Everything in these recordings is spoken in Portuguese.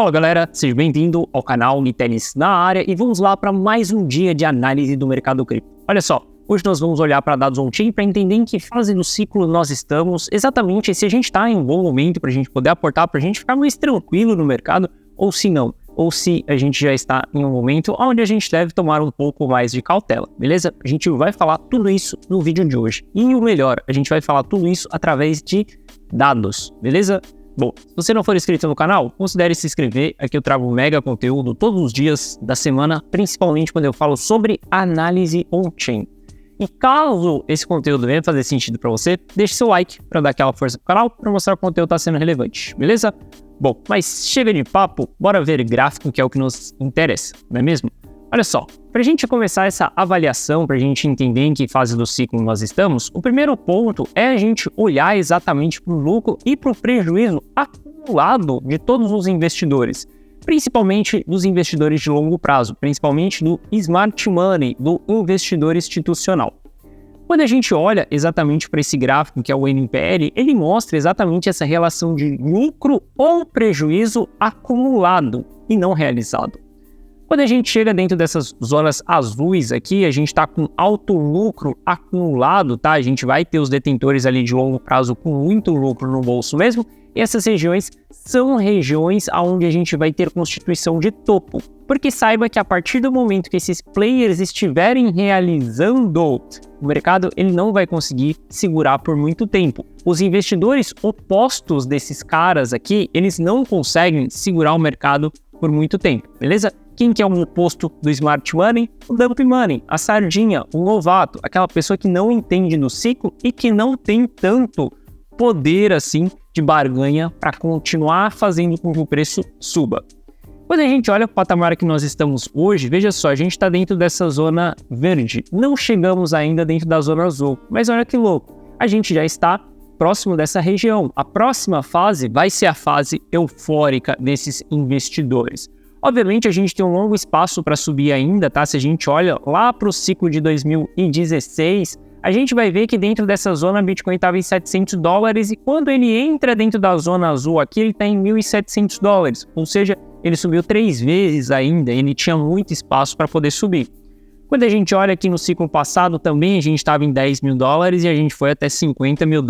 Fala galera, seja bem-vindo ao canal Guitenis na área e vamos lá para mais um dia de análise do mercado cripto. Olha só, hoje nós vamos olhar para dados on-chain para entender em que fase do ciclo nós estamos, exatamente se a gente está em um bom momento para a gente poder aportar, para a gente ficar mais tranquilo no mercado ou se não, ou se a gente já está em um momento onde a gente deve tomar um pouco mais de cautela, beleza? A gente vai falar tudo isso no vídeo de hoje e o melhor, a gente vai falar tudo isso através de dados, beleza? Bom, se você não for inscrito no canal, considere se inscrever, aqui eu trago mega conteúdo todos os dias da semana, principalmente quando eu falo sobre análise on-chain. E caso esse conteúdo venha fazer sentido para você, deixe seu like para dar aquela força pro canal, para mostrar que o conteúdo está sendo relevante, beleza? Bom, mas chega de papo, bora ver gráfico que é o que nos interessa, não é mesmo? Olha só, para a gente começar essa avaliação, para a gente entender em que fase do ciclo nós estamos, o primeiro ponto é a gente olhar exatamente para o lucro e para o prejuízo acumulado de todos os investidores, principalmente dos investidores de longo prazo, principalmente do smart money, do investidor institucional. Quando a gente olha exatamente para esse gráfico, que é o NPL, ele mostra exatamente essa relação de lucro ou prejuízo acumulado e não realizado. Quando a gente chega dentro dessas zonas azuis aqui, a gente está com alto lucro acumulado, tá? A gente vai ter os detentores ali de longo prazo com muito lucro no bolso mesmo. E essas regiões são regiões onde a gente vai ter constituição de topo. Porque saiba que a partir do momento que esses players estiverem realizando, o mercado ele não vai conseguir segurar por muito tempo. Os investidores opostos desses caras aqui, eles não conseguem segurar o mercado por muito tempo, beleza? Quem que é o oposto do smart money? O dump money, a sardinha, o novato, aquela pessoa que não entende do ciclo e que não tem tanto poder assim de barganha para continuar fazendo com que o preço suba. Quando a gente olha para o patamar que nós estamos hoje, veja só, a gente está dentro dessa zona verde. Não chegamos ainda dentro da zona azul, mas olha que louco, a gente já está próximo dessa região. A próxima fase vai ser a fase eufórica desses investidores. Obviamente, a gente tem um longo espaço para subir ainda, tá? Se a gente olha lá para o ciclo de 2016, a gente vai ver que dentro dessa zona, a Bitcoin estava em $700 e quando ele entra dentro da zona azul aqui, ele está em $1.700. Ou seja, ele subiu 3 vezes ainda, ele tinha muito espaço para poder subir. Quando a gente olha aqui no ciclo passado também, a gente estava em $10 mil e a gente foi até $50 mil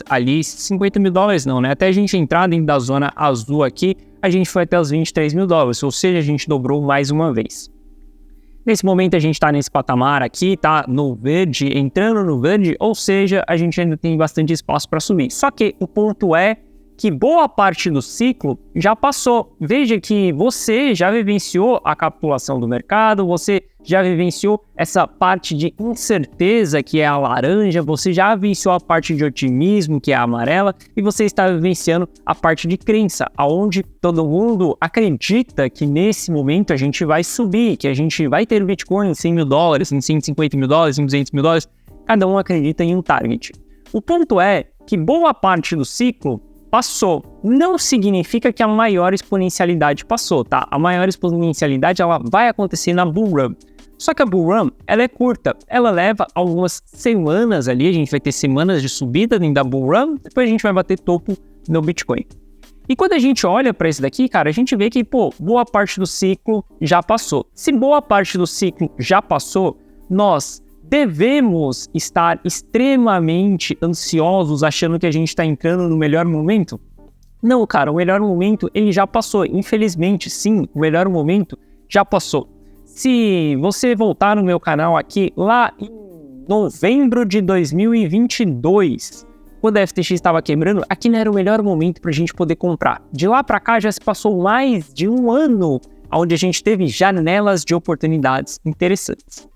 ali. $50 mil não, né? Até a gente entrar dentro da zona azul aqui, a gente foi até os $23 mil, ou seja, a gente dobrou mais uma vez. Nesse momento a gente está nesse patamar aqui, tá no verde, entrando no verde, ou seja, a gente ainda tem bastante espaço para subir. Só que o ponto é que boa parte do ciclo já passou. Veja que você já vivenciou a capitulação do mercado, você já vivenciou essa parte de incerteza, que é a laranja, você já vivenciou a parte de otimismo, que é a amarela, e você está vivenciando a parte de crença, onde todo mundo acredita que nesse momento a gente vai subir, que a gente vai ter Bitcoin em $100 mil, em $150 mil, em $200 mil, cada um acredita em um target. O ponto é que boa parte do ciclo passou. Não significa que a maior exponencialidade passou, tá? A maior exponencialidade ela vai acontecer na Bull Run. Só que a Bull Run, ela é curta, ela leva algumas semanas ali, a gente vai ter semanas de subida dentro da Bull Run, depois a gente vai bater topo no Bitcoin. E quando a gente olha para isso daqui, cara, a gente vê que, boa parte do ciclo já passou. Se boa parte do ciclo já passou, nós devemos estar extremamente ansiosos achando que a gente está entrando no melhor momento? Não, cara, o melhor momento ele já passou. Infelizmente, sim, o melhor momento já passou. Se você voltar no meu canal aqui, lá em novembro de 2022, quando a FTX estava quebrando, aqui não era o melhor momento para a gente poder comprar. De lá para cá já se passou mais de um ano onde a gente teve janelas de oportunidades interessantes.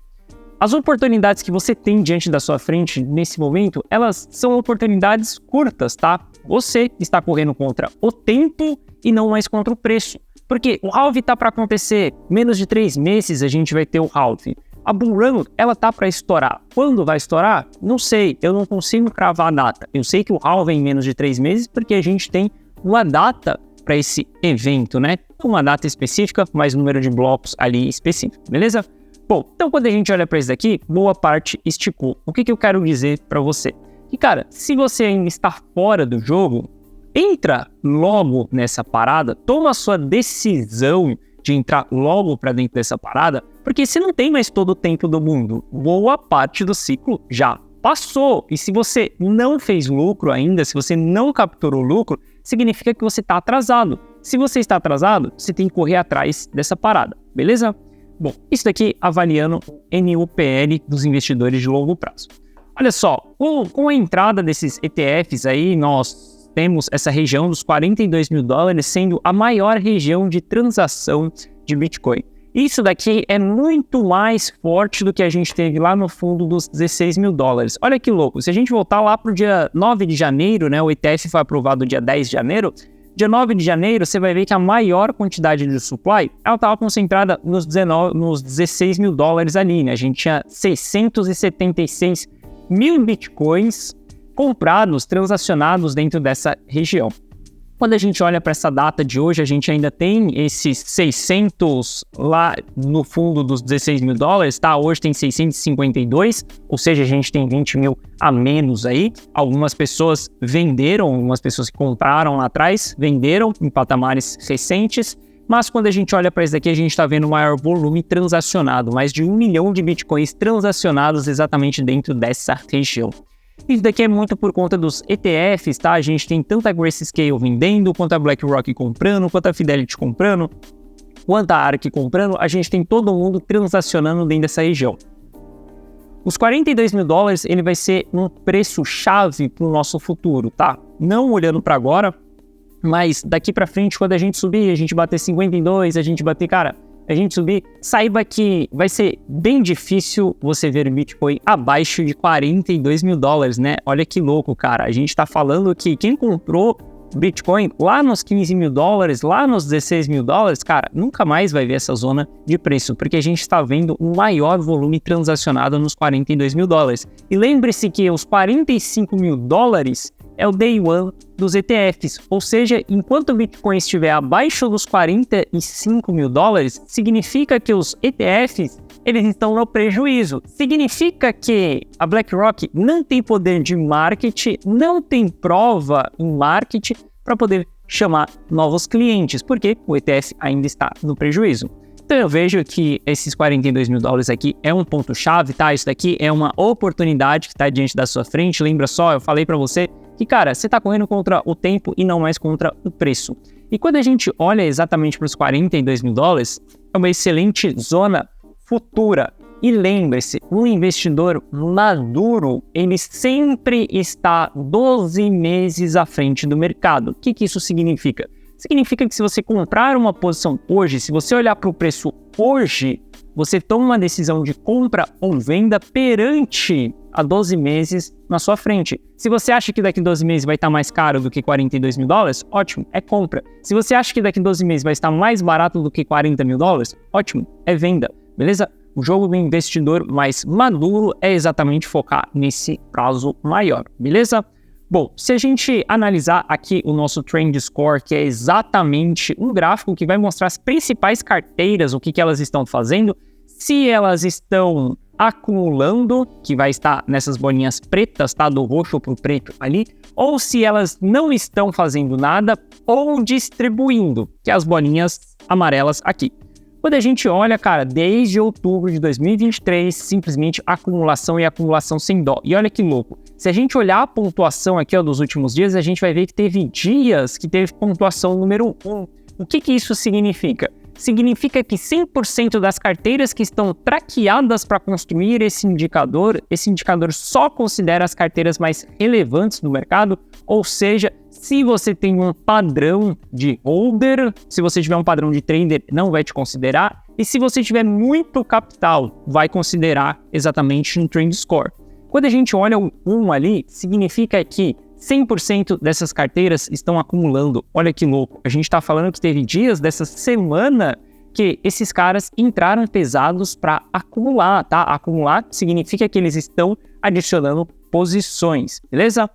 As oportunidades que você tem diante da sua frente nesse momento, elas são oportunidades curtas, tá? Você está correndo contra o tempo e não mais contra o preço. Porque o halving tá para acontecer, menos de 3 meses a gente vai ter o halving. A Bull Run, ela tá para estourar. Quando vai estourar? Não sei, eu não consigo cravar a data. Eu sei que o halving é em menos de 3 meses porque a gente tem uma data para esse evento, né? Uma data específica, mais um número de blocos ali específico, beleza? Bom, então quando a gente olha para isso daqui, boa parte esticou. O que eu quero dizer para você? Que, cara, se você ainda está fora do jogo, entra logo nessa parada, toma a sua decisão de entrar logo para dentro dessa parada, porque você não tem mais todo o tempo do mundo. Boa parte do ciclo já passou. E se você não fez lucro ainda, se você não capturou lucro, significa que você está atrasado. Se você está atrasado, você tem que correr atrás dessa parada, beleza? Bom, isso daqui avaliando o NUPL dos investidores de longo prazo. Olha só, com a entrada desses ETFs aí, nós temos essa região dos 42 mil dólares sendo a maior região de transação de Bitcoin. Isso daqui é muito mais forte do que a gente teve lá no fundo dos 16 mil dólares. Olha que louco, se a gente voltar lá para o dia 9 de janeiro, né, o ETF foi aprovado dia 10 de janeiro, dia 9 de janeiro você vai ver que a maior quantidade de supply, ela estava concentrada nos 16 mil dólares ali, né? A gente tinha 676 mil Bitcoins comprados, transacionados dentro dessa região. Quando a gente olha para essa data de hoje, a gente ainda tem esses 600 lá no fundo dos 16 mil dólares, tá? Hoje tem 652, ou seja, a gente tem 20 mil a menos aí. Algumas pessoas venderam, algumas pessoas que compraram lá atrás, venderam em patamares recentes, mas quando a gente olha para isso daqui, a gente está vendo o maior volume transacionado, mais de 1 milhão de Bitcoins transacionados exatamente dentro dessa região. Isso daqui é muito por conta dos ETFs, tá? A gente tem tanto a Grayscale vendendo, quanto a BlackRock comprando, quanto a Fidelity comprando, quanto a ARK comprando, a gente tem todo mundo transacionando dentro dessa região. Os 42 mil dólares, ele vai ser um preço-chave para o nosso futuro, tá? Não olhando para agora, mas daqui para frente, quando a gente subir, a gente bater 52, a gente bater, cara, a gente subir, saiba que vai ser bem difícil você ver o Bitcoin abaixo de 42 mil dólares, né? Olha que louco, cara. A gente tá falando que quem comprou Bitcoin lá nos 15 mil dólares, lá nos 16 mil dólares, cara, nunca mais vai ver essa zona de preço, porque a gente está vendo um maior volume transacionado nos 42 mil dólares. E lembre-se que os 45 mil dólares é o day one dos ETFs, ou seja, enquanto o Bitcoin estiver abaixo dos 45 mil dólares, significa que os ETFs eles estão no prejuízo. Significa que a BlackRock não tem poder de marketing, não tem prova em marketing para poder chamar novos clientes, porque o ETF ainda está no prejuízo. Então eu vejo que esses 42 mil dólares aqui é um ponto-chave, tá? Isso daqui é uma oportunidade que está diante da sua frente. Lembra só, eu falei para você que, cara, você está correndo contra o tempo e não mais contra o preço. E quando a gente olha exatamente para os 42 mil dólares, é uma excelente zona futura. E lembre-se, um investidor maduro, ele sempre está 12 meses à frente do mercado. O que isso significa? Significa que se você comprar uma posição hoje, se você olhar para o preço hoje, você toma uma decisão de compra ou venda perante a 12 meses na sua frente. Se você acha que daqui a 12 meses vai estar mais caro do que 42 mil dólares, ótimo, é compra. Se você acha que daqui a 12 meses vai estar mais barato do que 40 mil dólares, ótimo, é venda, beleza? O jogo do investidor mais maduro é exatamente focar nesse prazo maior, beleza? Bom, se a gente analisar aqui o nosso Trend Score, que é exatamente um gráfico que vai mostrar as principais carteiras, o que elas estão fazendo, se elas estão acumulando, que vai estar nessas bolinhas pretas, tá? Do roxo para o preto ali, ou se elas não estão fazendo nada, ou distribuindo, que é as bolinhas amarelas aqui. Quando a gente olha, cara, desde outubro de 2023, simplesmente acumulação e acumulação sem dó. E olha que louco, se a gente olhar a pontuação aqui, ó, dos últimos dias, a gente vai ver que teve dias que teve pontuação número 1. O que isso significa? Significa que 100% das carteiras que estão traqueadas para construir esse indicador só considera as carteiras mais relevantes do mercado, ou seja, se você tem um padrão de holder, se você tiver um padrão de trader, não vai te considerar, e se você tiver muito capital, vai considerar exatamente um Trend Score. Quando a gente olha o 1 ali, significa que 100% dessas carteiras estão acumulando. Olha que louco, a gente está falando que teve dias dessa semana que esses caras entraram pesados para acumular, tá? Acumular significa que eles estão adicionando posições, beleza?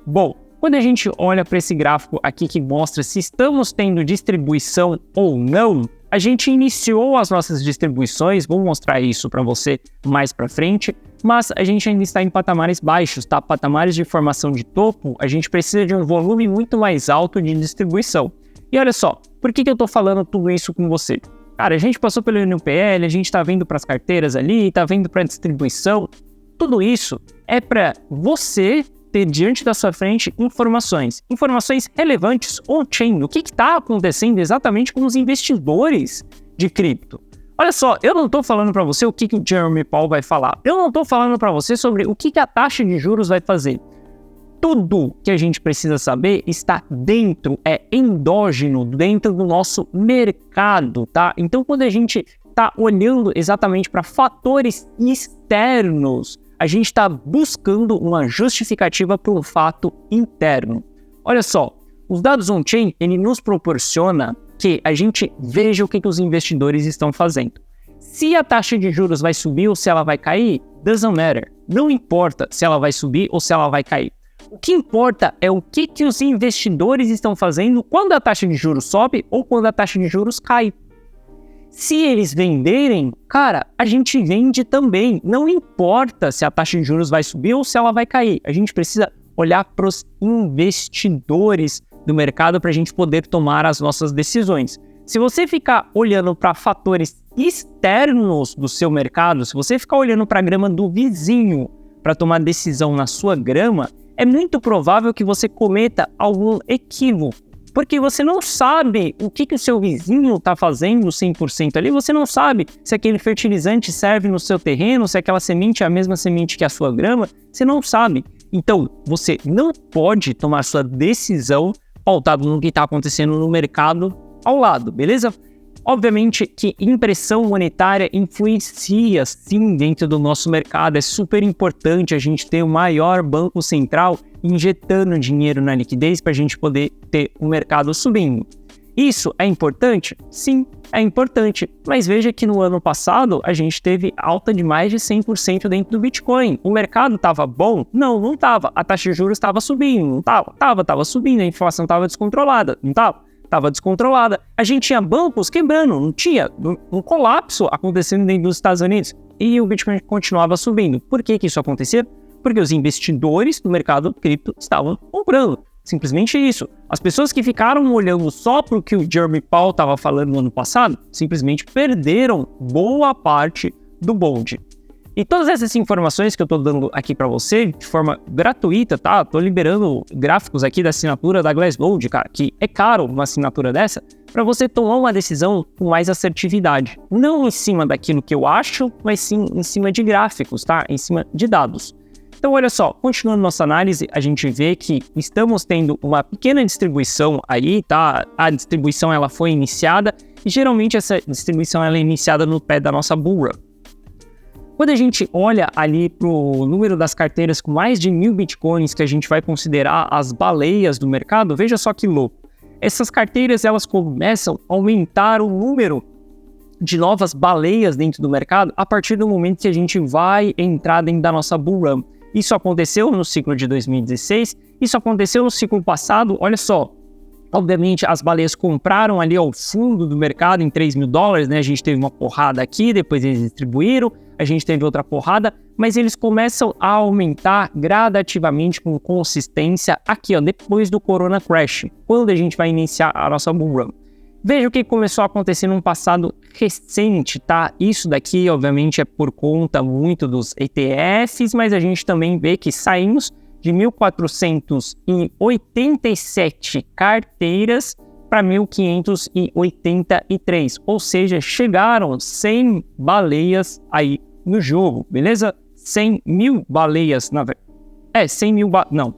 Bom, quando a gente olha para esse gráfico aqui que mostra se estamos tendo distribuição ou não, a gente iniciou as nossas distribuições, vou mostrar isso para você mais para frente, mas a gente ainda está em patamares baixos, tá? Patamares de formação de topo, a gente precisa de um volume muito mais alto de distribuição. E olha só, por que eu estou falando tudo isso com você? Cara, a gente passou pelo NPL, a gente está vendo para as carteiras ali, está vendo para a distribuição. Tudo isso é para você ter diante da sua frente informações relevantes on-chain, o que está acontecendo exatamente com os investidores de cripto. Olha só, eu não estou falando para você o que o Jeremy Powell vai falar, eu não estou falando para você sobre o que a taxa de juros vai fazer. Tudo que a gente precisa saber está dentro, é endógeno, dentro do nosso mercado, tá? Então, quando a gente está olhando exatamente para fatores externos, a gente está buscando uma justificativa para um fato interno. Olha só, os dados on-chain, ele nos proporciona que a gente veja o que os investidores estão fazendo. Se a taxa de juros vai subir ou se ela vai cair, doesn't matter. Não importa se ela vai subir ou se ela vai cair. O que importa é o que os investidores estão fazendo quando a taxa de juros sobe ou quando a taxa de juros cai. Se eles venderem, cara, a gente vende também. Não importa se a taxa de juros vai subir ou se ela vai cair. A gente precisa olhar para os investidores do mercado para a gente poder tomar as nossas decisões. Se você ficar olhando para fatores externos do seu mercado, se você ficar olhando para a grama do vizinho para tomar decisão na sua grama, é muito provável que você cometa algum equívoco. Porque você não sabe o que o seu vizinho está fazendo 100% ali, você não sabe se aquele fertilizante serve no seu terreno, se aquela semente é a mesma semente que a sua grama, você não sabe. Então, você não pode tomar sua decisão pautado no que está acontecendo no mercado ao lado, beleza? Obviamente que impressão monetária influencia sim dentro do nosso mercado, é super importante a gente ter o maior banco central injetando dinheiro na liquidez para a gente poder ter o mercado subindo. Isso é importante? Sim, é importante, mas veja que no ano passado a gente teve alta de mais de 100% dentro do Bitcoin. O mercado estava bom? Não, não estava. A taxa de juros estava subindo, não estava? Estava subindo, a inflação estava descontrolada, não estava? Estava descontrolada. A gente tinha bancos quebrando, não tinha um colapso acontecendo dentro dos Estados Unidos e o Bitcoin continuava subindo. Por que isso acontecia? Porque os investidores do mercado cripto estavam comprando. Simplesmente isso. As pessoas que ficaram olhando só para o que o Jeremy Powell estava falando no ano passado, simplesmente perderam boa parte do bonde. E todas essas informações que eu estou dando aqui para você, de forma gratuita, tá? Estou liberando gráficos aqui da assinatura da Glassnode, cara, que é caro uma assinatura dessa, para você tomar uma decisão com mais assertividade. Não em cima daquilo que eu acho, mas sim em cima de gráficos, tá? Em cima de dados. Então, olha só, continuando nossa análise, a gente vê que estamos tendo uma pequena distribuição aí, tá? A distribuição ela foi iniciada e geralmente essa distribuição ela é iniciada no pé da nossa bull run. Quando a gente olha ali para o número das carteiras com mais de 1.000 bitcoins que a gente vai considerar as baleias do mercado, veja só que louco. Essas carteiras elas começam a aumentar o número de novas baleias dentro do mercado a partir do momento que a gente vai entrar dentro da nossa bull run. Isso aconteceu no ciclo de 2016, isso aconteceu no ciclo passado, olha só. Obviamente, as baleias compraram ali ao fundo do mercado em $3.000, né? A gente teve uma porrada aqui, depois eles distribuíram, a gente teve outra porrada, mas eles começam a aumentar gradativamente com consistência aqui, ó, depois do Corona Crash, quando a gente vai iniciar a nossa bull run. Veja o que começou a acontecer num passado recente, tá? Isso daqui, obviamente, é por conta muito dos ETFs, mas a gente também vê que saímos de 1.487 carteiras para 1.583, ou seja, chegaram 100 baleias aí no jogo, beleza? 100 mil baleias, na verdade.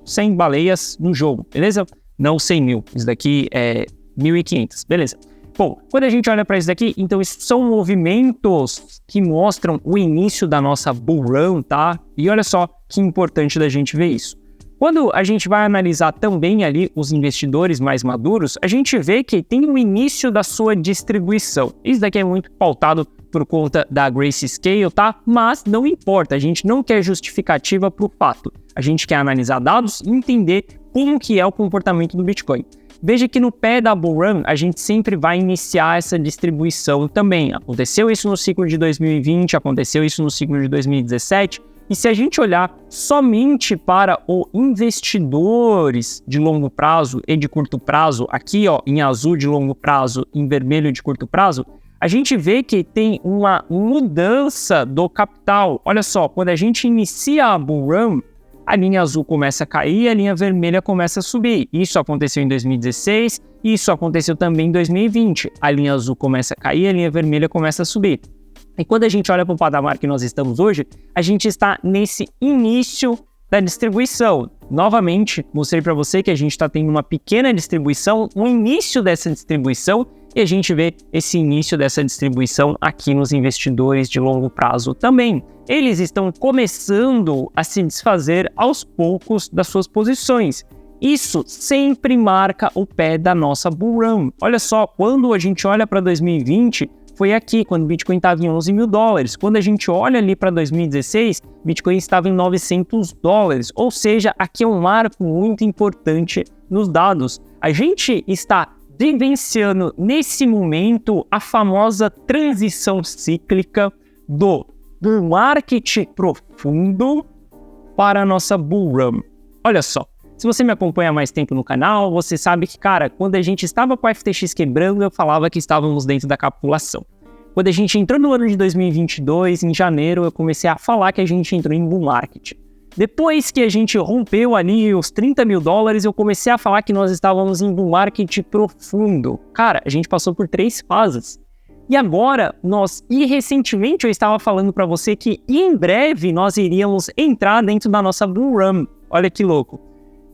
100 baleias no jogo, beleza? Não 100 mil, isso daqui é 1.500, beleza. Bom, quando a gente olha para isso daqui, então isso são movimentos que mostram o início da nossa bull run, tá? E olha só que importante da gente ver isso. Quando a gente vai analisar também ali os investidores mais maduros, a gente vê que tem o início da sua distribuição. Isso daqui é muito pautado por conta da Grayscale, tá? Mas não importa, a gente não quer justificativa para o fato. A gente quer analisar dados e entender como que é o comportamento do Bitcoin. Veja que no pé da bull run, a gente sempre vai iniciar essa distribuição também. Aconteceu isso no ciclo de 2020, aconteceu isso no ciclo de 2017, E se a gente olhar somente para os investidores de longo prazo e de curto prazo, aqui ó, em azul de longo prazo, em vermelho de curto prazo, a gente vê que tem uma mudança do capital. Olha só, quando a gente inicia a bull run, a linha azul começa a cair, a linha vermelha começa a subir. Isso aconteceu em 2016, isso aconteceu também em 2020. A linha azul começa a cair, a linha vermelha começa a subir. E quando a gente olha para o patamar que nós estamos hoje, a gente está nesse início da distribuição. Novamente, mostrei para você que a gente está tendo uma pequena distribuição, um início dessa distribuição, e a gente vê esse início dessa distribuição aqui nos investidores de longo prazo também. Eles estão começando a se desfazer aos poucos das suas posições. Isso sempre marca o pé da nossa bull run. Olha só, quando a gente olha para 2020, foi aqui, quando o Bitcoin estava em $11.000. Quando a gente olha ali para 2016, Bitcoin estava em $900. Ou seja, aqui é um marco muito importante nos dados. A gente está vivenciando nesse momento a famosa transição cíclica do market profundo para a nossa bull run. Olha só, se você me acompanha há mais tempo no canal, você sabe que, cara, quando a gente estava com o FTX quebrando, eu falava que estávamos dentro da capitulação. Quando a gente entrou no ano de 2022, em janeiro, eu comecei a falar que a gente entrou em bull market. Depois que a gente rompeu ali os $30.000, eu comecei a falar que nós estávamos em bull market profundo. Cara, a gente passou por 3 fases. E agora, recentemente eu estava falando para você que em breve nós iríamos entrar dentro da nossa bull run. Olha que louco.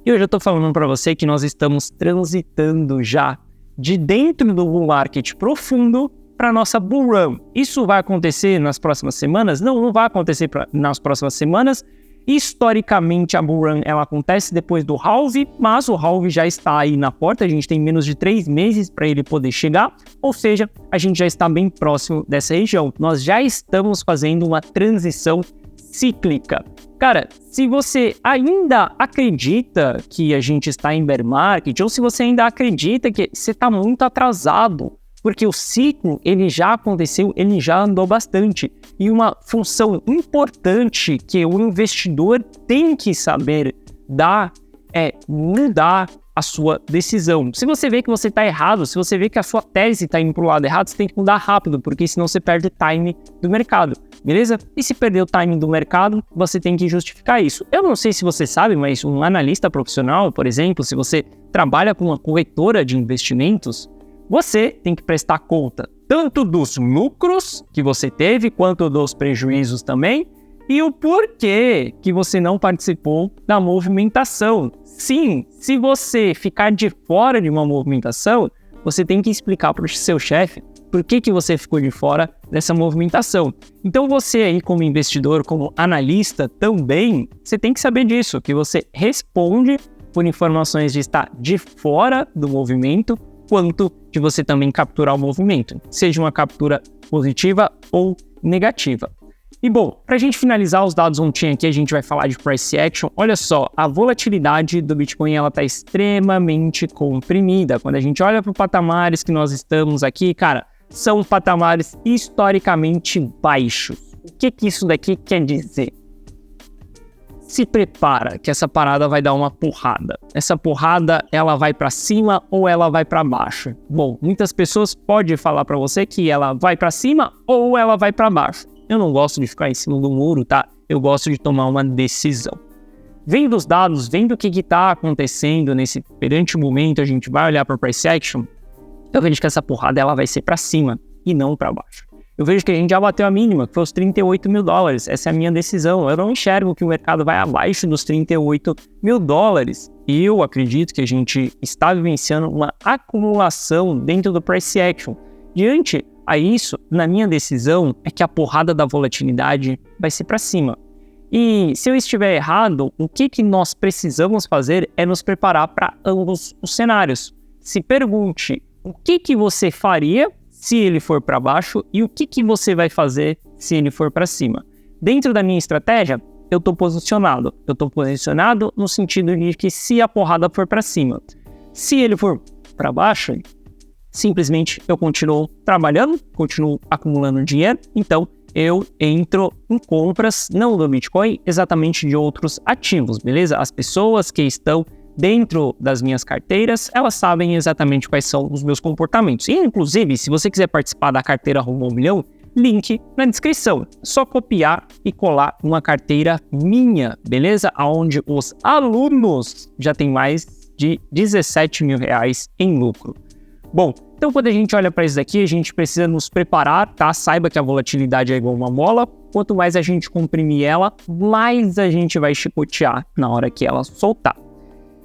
E hoje eu estou falando para você que nós estamos transitando já de dentro do bull market profundo para a nossa bull run. Isso vai acontecer nas próximas semanas? Não vai acontecer nas próximas semanas. Historicamente, a bull run ela acontece depois do halving, mas o halving já está aí na porta, a gente tem menos de 3 meses para ele poder chegar, ou seja, a gente já está bem próximo dessa região. Nós já estamos fazendo uma transição cíclica. Cara, se você ainda acredita que a gente está em bear market, ou se você ainda acredita que você está muito atrasado, porque o ciclo ele já aconteceu, ele já andou bastante. E uma função importante que o investidor tem que saber dar é mudar a sua decisão. Se você vê que você está errado, se você vê que a sua tese está indo para o lado errado, você tem que mudar rápido, porque senão você perde o time do mercado, beleza? E se perder o time do mercado, você tem que justificar isso. Eu não sei se você sabe, mas um analista profissional, por exemplo, se você trabalha com uma corretora de investimentos, você tem que prestar conta tanto dos lucros que você teve, quanto dos prejuízos também, e o porquê que você não participou da movimentação. Sim, se você ficar de fora de uma movimentação, você tem que explicar para o seu chefe por que você ficou de fora dessa movimentação. Então você aí como investidor, como analista também, você tem que saber disso, que você responde por informações de estar de fora do movimento, quanto de você também capturar o movimento, seja uma captura positiva ou negativa. E bom, para a gente finalizar os dados on-chain aqui, a gente vai falar de price action. Olha só, a volatilidade do Bitcoin ela está extremamente comprimida. Quando a gente olha para os patamares que nós estamos aqui, cara, são patamares historicamente baixos. O que isso daqui quer dizer? Se prepara que essa parada vai dar uma porrada. Essa porrada, ela vai para cima ou ela vai para baixo? Bom, muitas pessoas podem falar para você que ela vai para cima ou ela vai para baixo. Eu não gosto de ficar em cima do muro, tá? Eu gosto de tomar uma decisão. Vendo os dados, vendo o que está acontecendo perante o momento, a gente vai olhar para o price action, eu vejo que essa porrada ela vai ser para cima e não para baixo. Eu vejo que a gente já bateu a mínima, que foi os $38.000. Essa é a minha decisão. Eu não enxergo que o mercado vai abaixo dos $38.000. E eu acredito que a gente está vivenciando uma acumulação dentro do price action. Diante a isso, na minha decisão, é que a porrada da volatilidade vai ser para cima. E se eu estiver errado, o que nós precisamos fazer é nos preparar para ambos os cenários. Se pergunte o que você faria se ele for para baixo e o que você vai fazer se ele for para cima. Dentro da minha estratégia, eu estou posicionado. Eu estou posicionado no sentido de que se a porrada for para cima, se ele for para baixo, simplesmente eu continuo trabalhando, continuo acumulando dinheiro, então eu entro em compras, não do Bitcoin, exatamente de outros ativos, beleza? As pessoas que estão dentro das minhas carteiras, elas sabem exatamente quais são os meus comportamentos. E, inclusive, se você quiser participar da carteira Rumo ao Milhão, link na descrição. É só copiar e colar uma carteira minha, beleza? Onde os alunos já têm mais de 17 mil reais em lucro. Bom, então quando a gente olha para isso daqui, a gente precisa nos preparar, tá? Saiba que a volatilidade é igual uma mola. Quanto mais a gente comprimir ela, mais a gente vai chicotear na hora que ela soltar.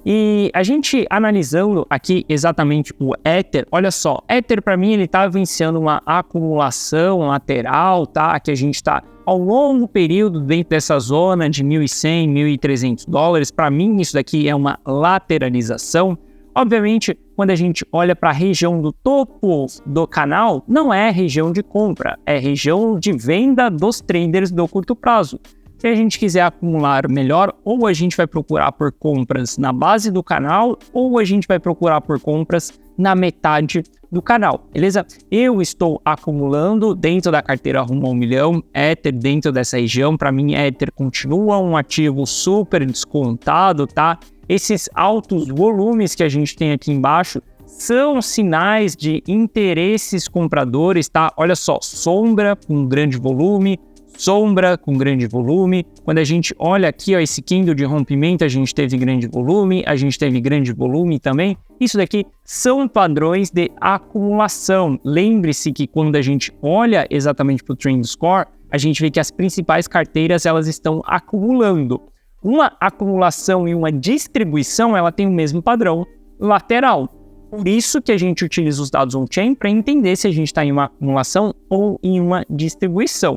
E a gente analisando aqui exatamente o Ether, olha só, Ether para mim ele tá vivenciando uma acumulação lateral, tá? Que a gente tá ao longo período dentro dessa zona de 1.100, 1.300 dólares. Para mim isso daqui é uma lateralização. Obviamente, quando a gente olha para a região do topo do canal, não é região de compra, é região de venda dos traders do curto prazo. Se a gente quiser acumular melhor, ou a gente vai procurar por compras na base do canal, ou a gente vai procurar por compras na metade do canal, beleza? Eu estou acumulando dentro da carteira Rumo ao Milhão, Ether dentro dessa região. Para mim, Ether continua um ativo super descontado, tá? Esses altos volumes que a gente tem aqui embaixo são sinais de interesses compradores, tá? Olha só, sombra com grande volume, sombra com grande volume. Quando a gente olha aqui, ó, esse candle de rompimento, a gente teve grande volume, a gente teve grande volume também. Isso daqui são padrões de acumulação. Lembre-se que quando a gente olha exatamente para o Trend Score, a gente vê que as principais carteiras elas estão acumulando. Uma acumulação e uma distribuição, ela tem o mesmo padrão lateral. Por isso que a gente utiliza os dados on-chain para entender se a gente está em uma acumulação ou em uma distribuição.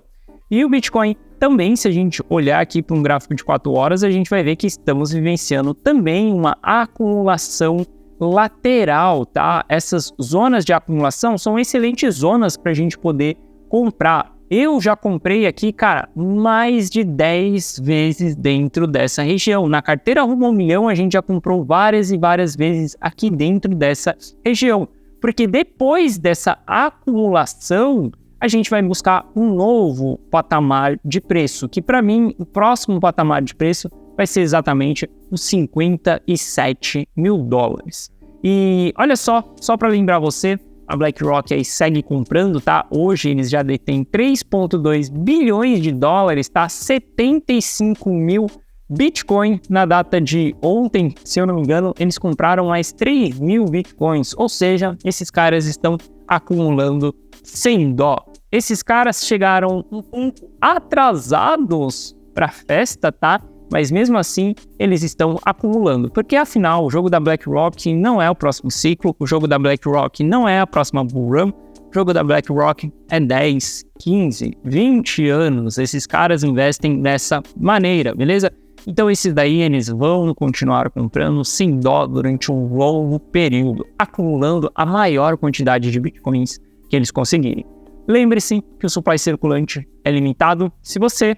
E o Bitcoin também, se a gente olhar aqui para um gráfico de 4 horas, a gente vai ver que estamos vivenciando também uma acumulação lateral, tá? Essas zonas de acumulação são excelentes zonas para a gente poder comprar. Eu já comprei aqui, cara, mais de 10 vezes dentro dessa região. Na carteira Rumo ao Milhão, a gente já comprou várias e várias vezes aqui dentro dessa região. Porque depois dessa acumulação, a gente vai buscar um novo patamar de preço, que para mim, o próximo patamar de preço vai ser exatamente os 57 mil dólares. E olha só para lembrar você, a BlackRock aí segue comprando, tá? Hoje eles já detêm 3,2 bilhões de dólares, tá? 75 mil Bitcoin na data de ontem, se eu não me engano, eles compraram mais 3 mil Bitcoins, ou seja, esses caras estão acumulando sem dó. Esses caras chegaram um pouco atrasados para a festa, tá? Mas mesmo assim, eles estão acumulando. Porque afinal, o jogo da BlackRock não é o próximo ciclo, o jogo da BlackRock não é a próxima bull run, o jogo da BlackRock é 10, 15, 20 anos. Esses caras investem dessa maneira, beleza? Então esses daí, eles vão continuar comprando sem dó durante um longo período, acumulando a maior quantidade de Bitcoins que eles conseguirem. Lembre-se que o supply circulante é limitado. Se você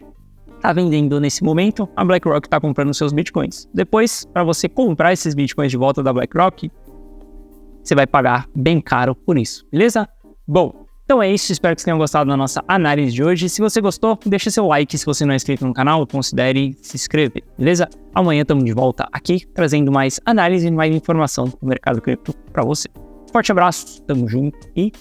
está vendendo nesse momento, a BlackRock está comprando seus Bitcoins. Depois, para você comprar esses Bitcoins de volta da BlackRock, você vai pagar bem caro por isso, beleza? Bom, então é isso. Espero que vocês tenham gostado da nossa análise de hoje. Se você gostou, deixa seu like. Se você não é inscrito no canal, considere se inscrever, beleza? Amanhã estamos de volta aqui, trazendo mais análise e mais informação do mercado cripto para você. Forte abraço, tamo junto e